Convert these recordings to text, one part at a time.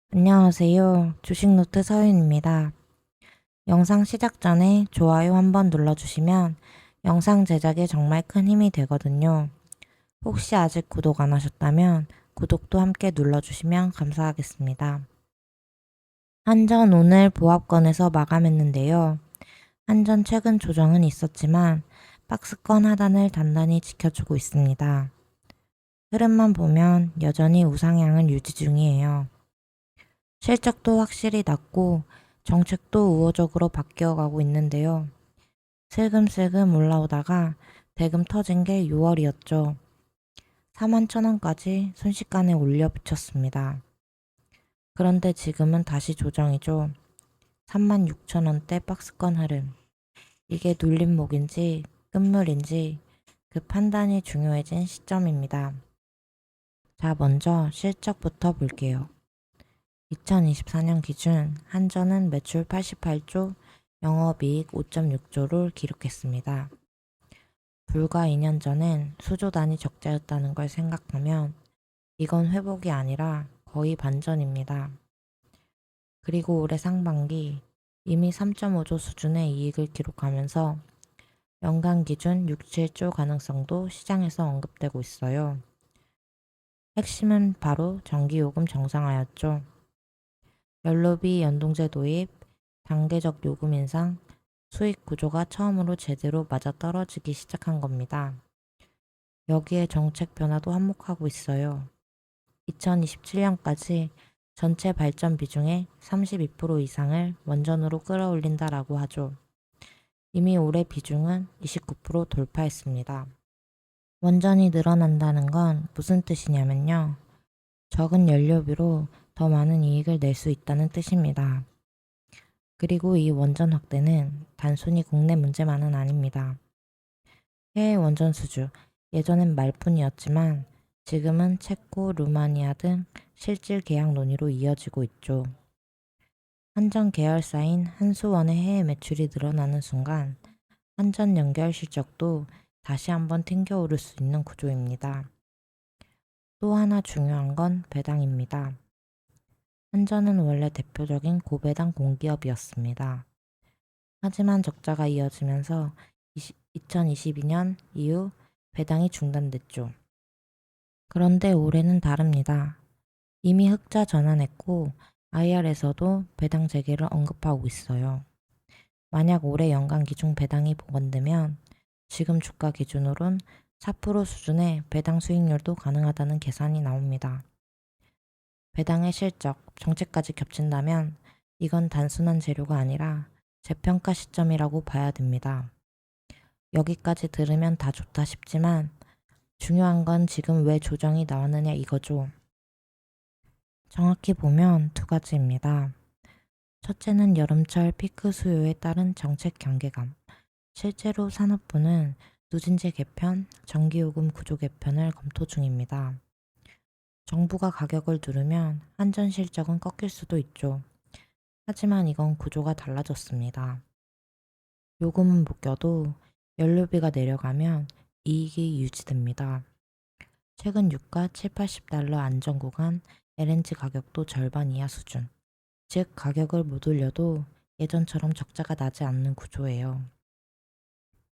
안녕하세요. 주식노트 서윤입니다. 영상 시작 전에 좋아요 한번 눌러주시면 영상 제작에 정말 큰 힘이 되거든요. 혹시 아직 구독 안 하셨다면 구독도 함께 눌러주시면 감사하겠습니다. 한전 오늘 보합권에서 마감했는데요. 한전 최근 조정은 있었지만 박스권 하단을 단단히 지켜주고 있습니다. 흐름만 보면 여전히 우상향을 유지 중이에요. 실적도 확실히 낮고 정책도 우호적으로 바뀌어가고 있는데요. 슬금슬금 올라오다가 대금 터진 게 6월이었죠. 41,000원까지 순식간에 올려 붙였습니다. 그런데 지금은 다시 조정이죠. 36,000원대 박스권 흐름. 이게 눌림목인지 끝물인지 그 판단이 중요해진 시점입니다. 자, 먼저 실적부터 볼게요. 2024년 기준 한전은 매출 88조, 영업이익 5.6조를 기록했습니다. 불과 2년 전엔 수조 단위 적자였다는 걸 생각하면 이건 회복이 아니라 거의 반전입니다. 그리고 올해 상반기 이미 3.5조 수준의 이익을 기록하면서 연간 기준 6, 7조 가능성도 시장에서 언급되고 있어요. 핵심은 바로 전기요금 정상화였죠. 연료비 연동제 도입, 단계적 요금 인상, 수익 구조가 처음으로 제대로 맞아떨어지기 시작한 겁니다. 여기에 정책 변화도 한몫하고 있어요. 2027년까지 전체 발전 비중의 32% 이상을 원전으로 끌어올린다라고 하죠. 이미 올해 비중은 29% 돌파했습니다. 원전이 늘어난다는 건 무슨 뜻이냐면요. 적은 연료비로 더 많은 이익을 낼 수 있다는 뜻입니다. 그리고 이 원전 확대는 단순히 국내 문제만은 아닙니다. 해외 원전 수주, 예전엔 말뿐이었지만 지금은 체코, 루마니아 등 실질 계약 논의로 이어지고 있죠. 한전 계열사인 한수원의 해외 매출이 늘어나는 순간 한전 연결 실적도 다시 한번 튕겨오를 수 있는 구조입니다. 또 하나 중요한 건 배당입니다. 한전은 원래 대표적인 고배당 공기업이었습니다. 하지만 적자가 이어지면서 2022년 이후 배당이 중단됐죠. 그런데 올해는 다릅니다. 이미 흑자 전환했고 IR에서도 배당 재개를 언급하고 있어요. 만약 올해 연간 기준 배당이 복원되면 지금 주가 기준으론 4% 수준의 배당 수익률도 가능하다는 계산이 나옵니다. 배당의 실적, 정책까지 겹친다면 이건 단순한 재료가 아니라 재평가 시점이라고 봐야 됩니다. 여기까지 들으면 다 좋다 싶지만 중요한 건 지금 왜 조정이 나왔느냐 이거죠. 정확히 보면 두 가지입니다. 첫째는 여름철 피크 수요에 따른 정책 경계감. 실제로 산업부는 누진제 개편, 전기요금 구조 개편을 검토 중입니다. 정부가 가격을 누르면 한전 실적은 꺾일 수도 있죠. 하지만 이건 구조가 달라졌습니다. 요금은 묶여도 연료비가 내려가면 이익이 유지됩니다. 최근 유가 7, 80달러 안정 구간 LNG 가격도 절반 이하 수준. 즉 가격을 못 올려도 예전처럼 적자가 나지 않는 구조예요.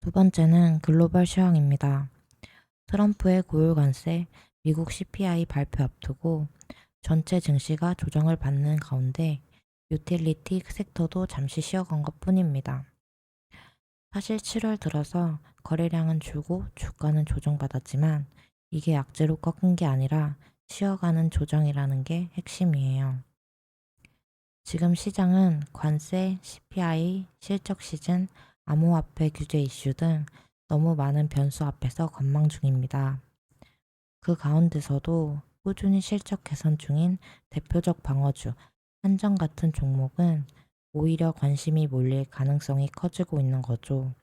두 번째는 글로벌 시황입니다. 트럼프의 고율 관세, 미국 CPI 발표 앞두고 전체 증시가 조정을 받는 가운데 유틸리티 섹터도 잠시 쉬어간 것 뿐입니다. 사실 7월 들어서 거래량은 줄고 주가는 조정받았지만 이게 악재로 꺾은 게 아니라 쉬어가는 조정이라는 게 핵심이에요. 지금 시장은 관세, CPI, 실적 시즌, 암호화폐 규제 이슈 등 너무 많은 변수 앞에서 관망 중입니다. 그 가운데서도 꾸준히 실적 개선 중인 대표적 방어주, 한전 같은 종목은 오히려 관심이 몰릴 가능성이 커지고 있는 거죠.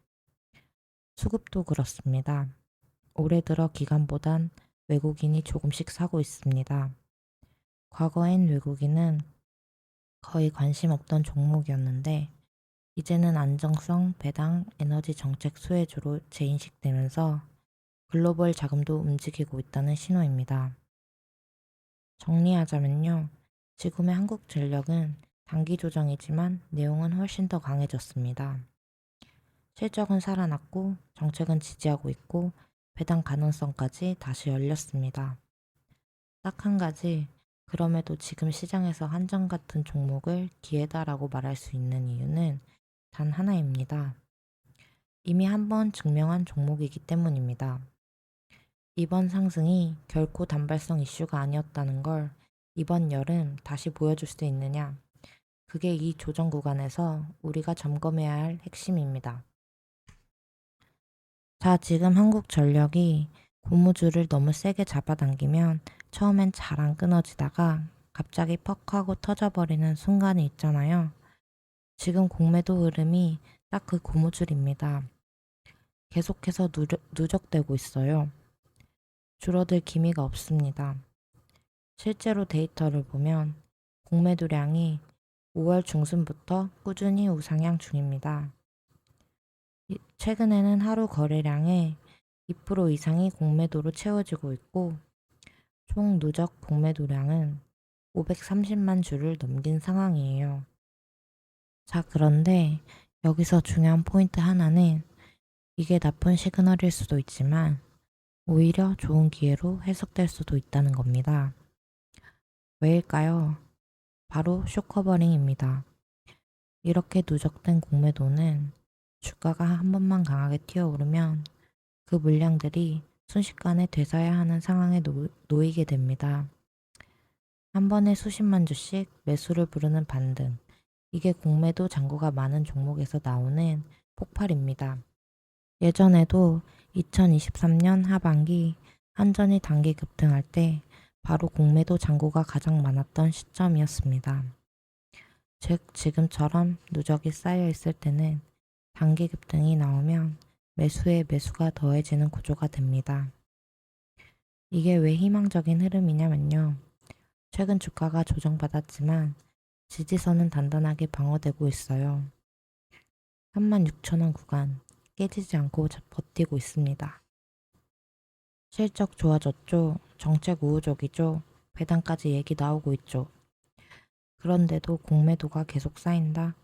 수급도 그렇습니다. 올해 들어 기관보단 외국인이 조금씩 사고 있습니다. 과거엔 외국인은 거의 관심 없던 종목이었는데 이제는 안정성, 배당, 에너지 정책 수혜주로 재인식되면서 글로벌 자금도 움직이고 있다는 신호입니다. 정리하자면요. 지금의 한국전력은 단기 조정이지만 내용은 훨씬 더 강해졌습니다. 실적은 살아났고 정책은 지지하고 있고 배당 가능성까지 다시 열렸습니다. 딱 한 가지, 그럼에도 지금 시장에서 한정 같은 종목을 기회다라고 말할 수 있는 이유는 단 하나입니다. 이미 한번 증명한 종목이기 때문입니다. 이번 상승이 결코 단발성 이슈가 아니었다는 걸 이번 여름 다시 보여줄 수 있느냐? 그게 이 조정 구간에서 우리가 점검해야 할 핵심입니다. 자, 지금 한국전력이 고무줄을 너무 세게 잡아당기면 처음엔 잘 안 끊어지다가 갑자기 퍽 하고 터져버리는 순간이 있잖아요. 지금 공매도 흐름이 딱 그 고무줄입니다. 계속해서 누적되고 있어요. 줄어들 기미가 없습니다. 실제로 데이터를 보면 공매도량이 5월 중순부터 꾸준히 우상향 중입니다. 최근에는 하루 거래량의 2% 이상이 공매도로 채워지고 있고 총 누적 공매도량은 530만 주를 넘긴 상황이에요. 자, 그런데 여기서 중요한 포인트 하나는 이게 나쁜 시그널일 수도 있지만 오히려 좋은 기회로 해석될 수도 있다는 겁니다. 왜일까요? 바로 숏커버링입니다. 이렇게 누적된 공매도는 주가가 한 번만 강하게 튀어오르면 그 물량들이 순식간에 되사야 하는 상황에 놓이게 됩니다. 한 번에 수십만 주씩 매수를 부르는 반등, 이게 공매도 잔고가 많은 종목에서 나오는 폭발입니다. 예전에도 2023년 하반기 한전이 단기 급등할 때 바로 공매도 잔고가 가장 많았던 시점이었습니다. 즉, 지금처럼 누적이 쌓여 있을 때는 단기 급등이 나오면 매수에 매수가 더해지는 구조가 됩니다. 이게 왜 희망적인 흐름이냐면요. 최근 주가가 조정받았지만 지지선은 단단하게 방어되고 있어요. 36,000원 구간 깨지지 않고 버티고 있습니다. 실적 좋아졌죠. 정책 우호적이죠. 배당까지 얘기 나오고 있죠. 그런데도 공매도가 계속 쌓인다?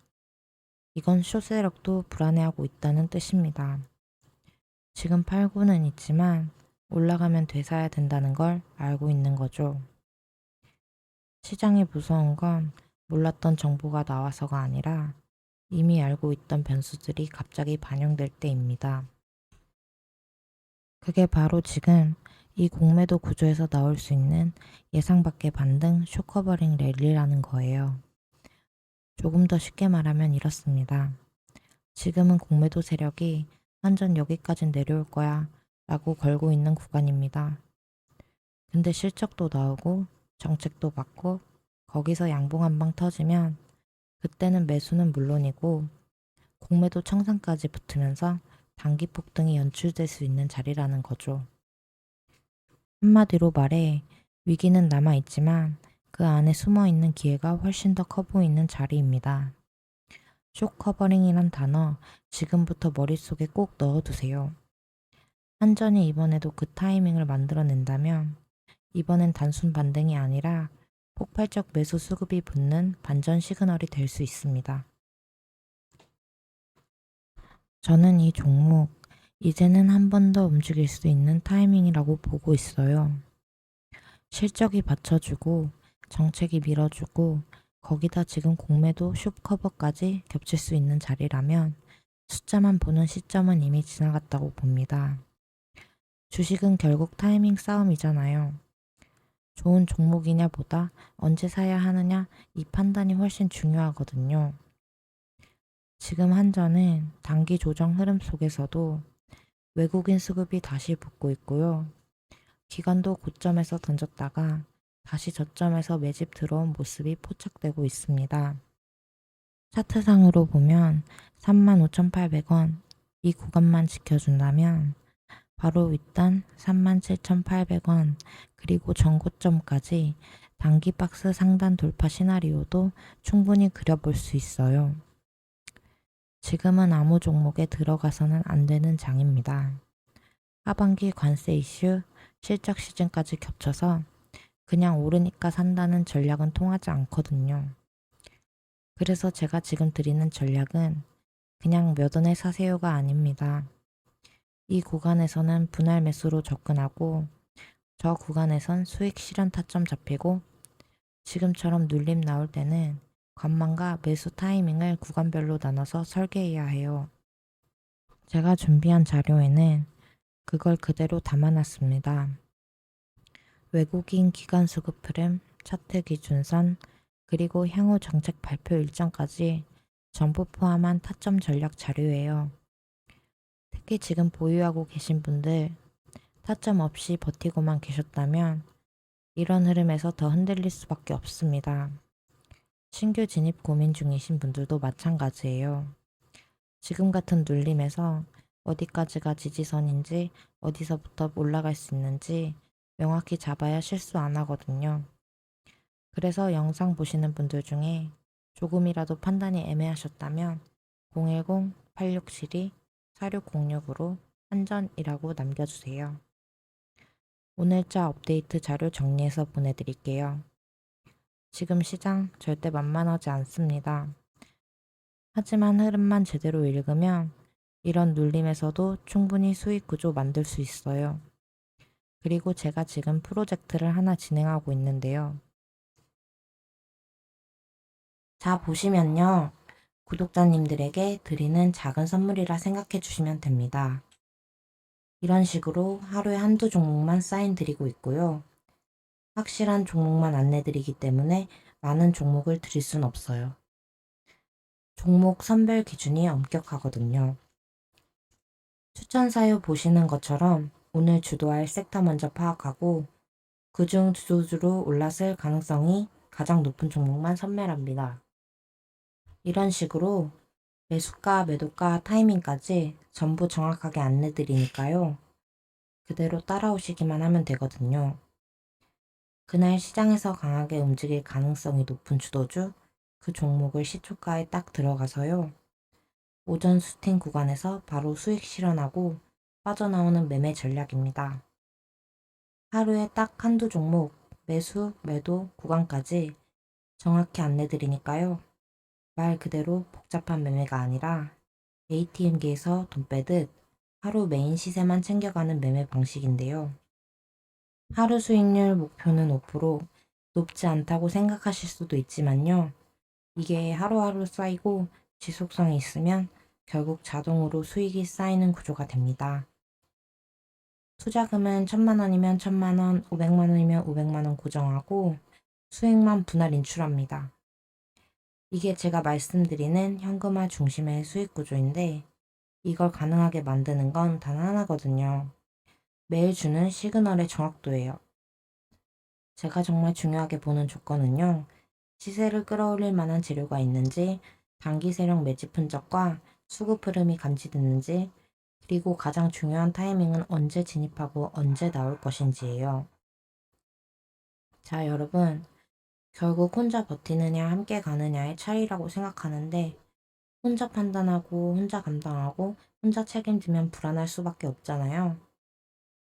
이건 숏 세력도 불안해하고 있다는 뜻입니다. 지금 팔고는 있지만 올라가면 되사야 된다는 걸 알고 있는 거죠. 시장이 무서운 건 몰랐던 정보가 나와서가 아니라 이미 알고 있던 변수들이 갑자기 반영될 때입니다. 그게 바로 지금 이 공매도 구조에서 나올 수 있는 예상 밖의 반등 숏커버링 랠리라는 거예요. 조금 더 쉽게 말하면 이렇습니다. 지금은 공매도 세력이 완전 여기까지 내려올 거야 라고 걸고 있는 구간입니다. 근데 실적도 나오고 정책도 받고 거기서 양봉 한 방 터지면 그때는 매수는 물론이고 공매도 청산까지 붙으면서 단기 폭등이 연출될 수 있는 자리라는 거죠. 한마디로 말해 위기는 남아있지만 그 안에 숨어있는 기회가 훨씬 더 커 보이는 자리입니다. 숏 커버링이란 단어 지금부터 머릿속에 꼭 넣어두세요. 한전이 이번에도 그 타이밍을 만들어낸다면 이번엔 단순 반등이 아니라 폭발적 매수 수급이 붙는 반전 시그널이 될 수 있습니다. 저는 이 종목 이제는 한 번 더 움직일 수 있는 타이밍이라고 보고 있어요. 실적이 받쳐주고 정책이 밀어주고 거기다 지금 공매도 숏 커버까지 겹칠 수 있는 자리라면 숫자만 보는 시점은 이미 지나갔다고 봅니다. 주식은 결국 타이밍 싸움이잖아요. 좋은 종목이냐 보다 언제 사야 하느냐 이 판단이 훨씬 중요하거든요. 지금 한전은 단기 조정 흐름 속에서도 외국인 수급이 다시 붙고 있고요. 기관도 고점에서 던졌다가 다시 저점에서 매집 들어온 모습이 포착되고 있습니다. 차트상으로 보면 35,800원 이 구간만 지켜준다면 바로 윗단 37,800원 그리고 전고점까지 단기 박스 상단 돌파 시나리오도 충분히 그려볼 수 있어요. 지금은 아무 종목에 들어가서는 안 되는 장입니다. 하반기 관세 이슈, 실적 시즌까지 겹쳐서 그냥 오르니까 산다는 전략은 통하지 않거든요. 그래서 제가 지금 드리는 전략은 그냥 몇 원에 사세요가 아닙니다. 이 구간에서는 분할 매수로 접근하고 저 구간에선 수익 실현 타점 잡히고 지금처럼 눌림 나올 때는 관망과 매수 타이밍을 구간별로 나눠서 설계해야 해요. 제가 준비한 자료에는 그걸 그대로 담아놨습니다. 외국인 기관 수급 흐름, 차트 기준선, 그리고 향후 정책 발표 일정까지 전부 포함한 타점 전략 자료예요. 특히 지금 보유하고 계신 분들 타점 없이 버티고만 계셨다면 이런 흐름에서 더 흔들릴 수밖에 없습니다. 신규 진입 고민 중이신 분들도 마찬가지예요. 지금 같은 눌림에서 어디까지가 지지선인지 어디서부터 올라갈 수 있는지 명확히 잡아야 실수 안 하거든요. 그래서 영상 보시는 분들 중에 조금이라도 판단이 애매하셨다면 010-8672-4606으로 한전이라고 남겨주세요. 오늘자 업데이트 자료 정리해서 보내드릴게요. 지금 시장 절대 만만하지 않습니다. 하지만 흐름만 제대로 읽으면 이런 눌림에서도 충분히 수익 구조 만들 수 있어요. 그리고 제가 지금 프로젝트를 하나 진행하고 있는데요. 자, 보시면요. 구독자님들에게 드리는 작은 선물이라 생각해 주시면 됩니다. 이런 식으로 하루에 한두 종목만 사인 드리고 있고요. 확실한 종목만 안내 드리기 때문에 많은 종목을 드릴 순 없어요. 종목 선별 기준이 엄격하거든요. 추천 사유 보시는 것처럼 오늘 주도할 섹터 먼저 파악하고 그중 주도주로 올랐을 가능성이 가장 높은 종목만 선별합니다. 이런 식으로 매수가, 매도가, 타이밍까지 전부 정확하게 안내 드리니까요. 그대로 따라오시기만 하면 되거든요. 그날 시장에서 강하게 움직일 가능성이 높은 주도주, 그 종목을 시초가에 딱 들어가서요. 오전 수팅 구간에서 바로 수익 실현하고 빠져나오는 매매 전략입니다. 하루에 딱 한두 종목 매수, 매도 구간까지 정확히 안내 드리니까요. 말 그대로 복잡한 매매가 아니라 ATM기에서 돈 빼듯 하루 메인 시세만 챙겨가는 매매 방식인데요. 하루 수익률 목표는 5%, 높지 않다고 생각하실 수도 있지만요. 이게 하루하루 쌓이고 지속성이 있으면 결국 자동으로 수익이 쌓이는 구조가 됩니다. 투자금은 1,000만 원이면 1,000만 원, 500만 원이면 500만 원 고정하고 수익만 분할 인출합니다. 이게 제가 말씀드리는 현금화 중심의 수익 구조인데 이걸 가능하게 만드는 건 단 하나거든요. 매일 주는 시그널의 정확도예요. 제가 정말 중요하게 보는 조건은요. 시세를 끌어올릴 만한 재료가 있는지, 단기 세력 매집 흔적과 수급 흐름이 감지됐는지, 그리고 가장 중요한 타이밍은 언제 진입하고 언제 나올 것인지예요. 자, 여러분. 결국 혼자 버티느냐 함께 가느냐의 차이라고 생각하는데 혼자 판단하고 혼자 감당하고 혼자 책임지면 불안할 수밖에 없잖아요.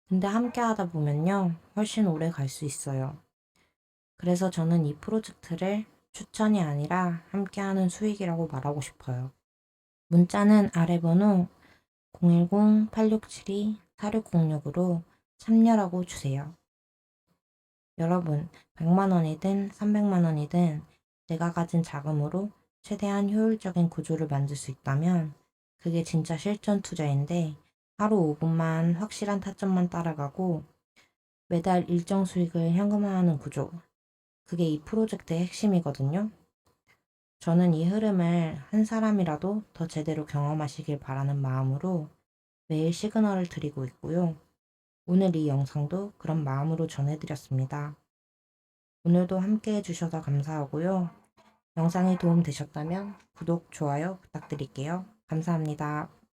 근데 함께 하다 보면요. 훨씬 오래 갈 수 있어요. 그래서 저는 이 프로젝트를 추천이 아니라 함께하는 수익이라고 말하고 싶어요. 문자는 아래 번호 010-8672-4606으로 참여라고 주세요. 여러분, 100만 원이든 300만 원이든 내가 가진 자금으로 최대한 효율적인 구조를 만들 수 있다면 그게 진짜 실전 투자인데 하루 5분만 확실한 타점만 따라가고 매달 일정 수익을 현금화하는 구조. 그게 이 프로젝트의 핵심이거든요. 저는 이 흐름을 한 사람이라도 더 제대로 경험하시길 바라는 마음으로 매일 시그널을 드리고 있고요. 오늘 이 영상도 그런 마음으로 전해드렸습니다. 오늘도 함께 해주셔서 감사하고요. 영상이 도움되셨다면 구독, 좋아요 부탁드릴게요. 감사합니다.